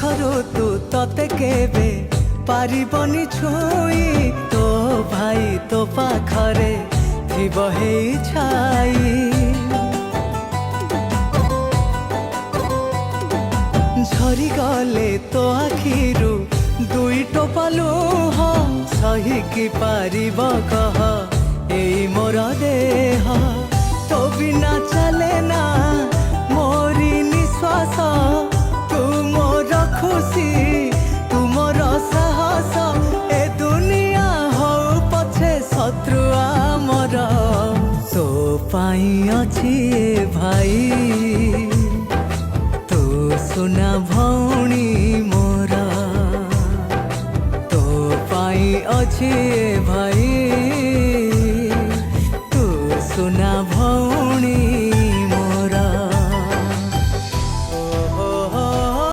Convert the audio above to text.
पाखरु तू तते केबे पारिबनी छुई तो भाई तो पाखरे थिबो हेई छाई झरी गले तो आखिरु दुई टोपा लुह सही कि पारिब कह एई मोर देह तो बिना चले ना मोरी निश्वास तू मोर खुशी तू मोर साहस ए दुनिया हो पछे शत्रु आमर तो पाई अछि ए भाई तू सुना भौणी मोर तो पाई अछि ए भाई तू सुना